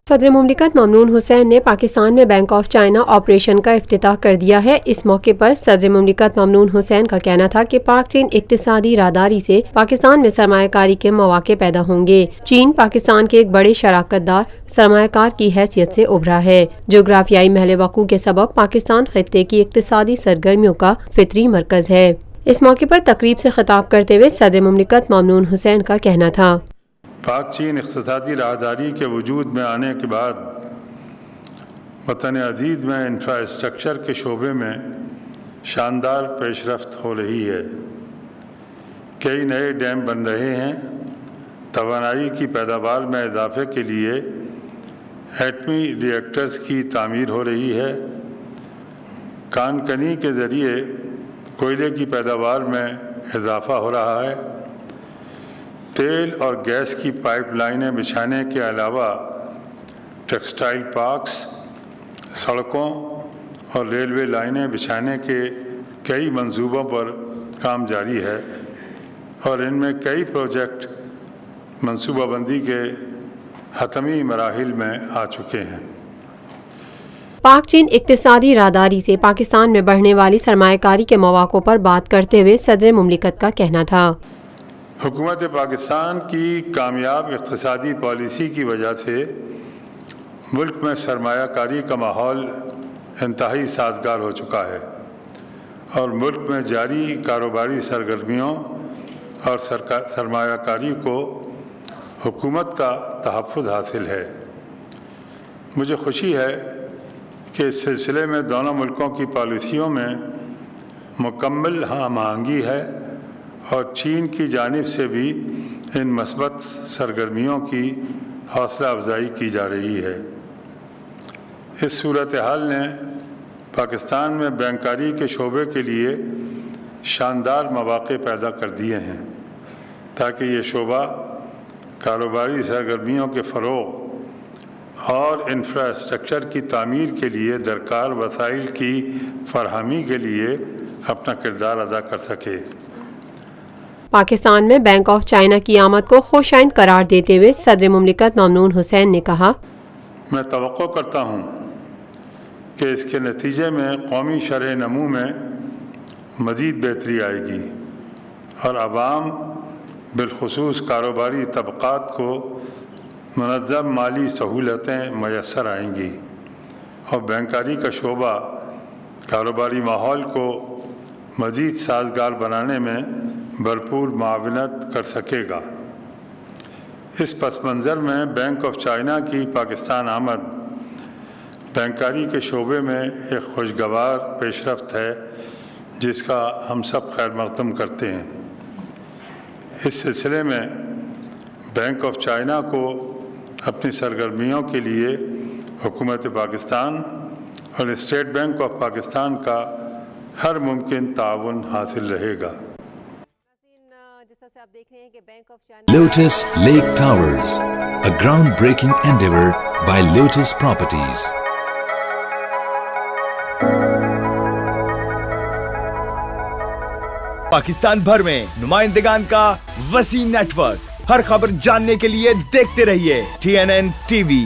صدر مملکت ممنون حسین نے پاکستان میں بینک آف چائنا آپریشن کا افتتاح کر دیا ہے۔ اس موقع پر صدر مملکت ممنون حسین کا کہنا تھا کہ پاک چین اقتصادی راہداری سے پاکستان میں سرمایہ کاری کے مواقع پیدا ہوں گے۔ چین پاکستان کے ایک بڑے شراکت دار سرمایہ کار کی حیثیت سے ابھرا ہے۔ جغرافیائی محل وقوع کے سبب پاکستان خطے کی اقتصادی سرگرمیوں کا فطری مرکز ہے۔ اس موقع پر تقریب سے خطاب کرتے ہوئے صدر مملکت ممنون حسین کا کہنا تھا، پاک چین اقتصادی راہداری کے وجود میں آنے کے بعد وطن عزیز میں انفراسٹرکچر کے شعبے میں شاندار پیش رفت ہو رہی ہے۔ کئی نئے ڈیم بن رہے ہیں، توانائی کی پیداوار میں اضافے کے لیے ایٹمی ری ایکٹرز کی تعمیر ہو رہی ہے، کان کنی کے ذریعے کوئلے کی پیداوار میں اضافہ ہو رہا ہے، تیل اور گیس کی پائپ لائنیں بچھانے کے علاوہ ٹیکسٹائل پارکس، سڑکوں اور ریلوے لائنیں بچھانے کے کئی منصوبوں پر کام جاری ہے اور ان میں کئی پروجیکٹ منصوبہ بندی کے حتمی مراحل میں آ چکے ہیں۔ پاک چین اقتصادی راہداری سے پاکستان میں بڑھنے والی سرمایہ کاری کے مواقع پر بات کرتے ہوئے صدر مملکت کا کہنا تھا، حکومت پاکستان کی کامیاب اقتصادی پالیسی کی وجہ سے ملک میں سرمایہ کاری کا ماحول انتہائی سازگار ہو چکا ہے اور ملک میں جاری کاروباری سرگرمیوں اور سرمایہ کاری کو حکومت کا تحفظ حاصل ہے۔ مجھے خوشی ہے کہ اس سلسلے میں دونوں ملکوں کی پالیسیوں میں مکمل ہم آہنگی ہے اور چین کی جانب سے بھی ان مثبت سرگرمیوں کی حوصلہ افزائی کی جا رہی ہے۔ اس صورتحال نے پاکستان میں بینکاری کے شعبے کے لیے شاندار مواقع پیدا کر دیے ہیں تاکہ یہ شعبہ کاروباری سرگرمیوں کے فروغ اور انفراسٹرکچر کی تعمیر کے لیے درکار وسائل کی فراہمی کے لیے اپنا کردار ادا کر سکے۔ پاکستان میں بینک آف چائنا کی آمد کو خوش آئند قرار دیتے ہوئے صدر مملکت ممنون حسین نے کہا، میں توقع کرتا ہوں کہ اس کے نتیجے میں قومی شرح نمو میں مزید بہتری آئے گی اور عوام بالخصوص کاروباری طبقات کو منظم مالی سہولتیں میسر آئیں گی اور بینکاری کا شعبہ کاروباری ماحول کو مزید سازگار بنانے میں بھرپور معاونت کر سکے گا۔ اس پس منظر میں بینک آف چائنا کی پاکستان آمد بینکاری کے شعبے میں ایک خوشگوار پیش رفت ہے جس کا ہم سب خیر مقدم کرتے ہیں۔ اس سلسلے میں بینک آف چائنا کو اپنی سرگرمیوں کے لیے حکومت پاکستان اور اسٹیٹ بینک آف پاکستان کا ہر ممکن تعاون حاصل رہے گا۔ Lotus Lake Towers, a groundbreaking endeavor by Lotus Properties. Pakistan بھر میں نمائندگان کا وسیع نیٹ ورک، ہر خبر جاننے کے لیے دیکھتے رہیے TNN TV۔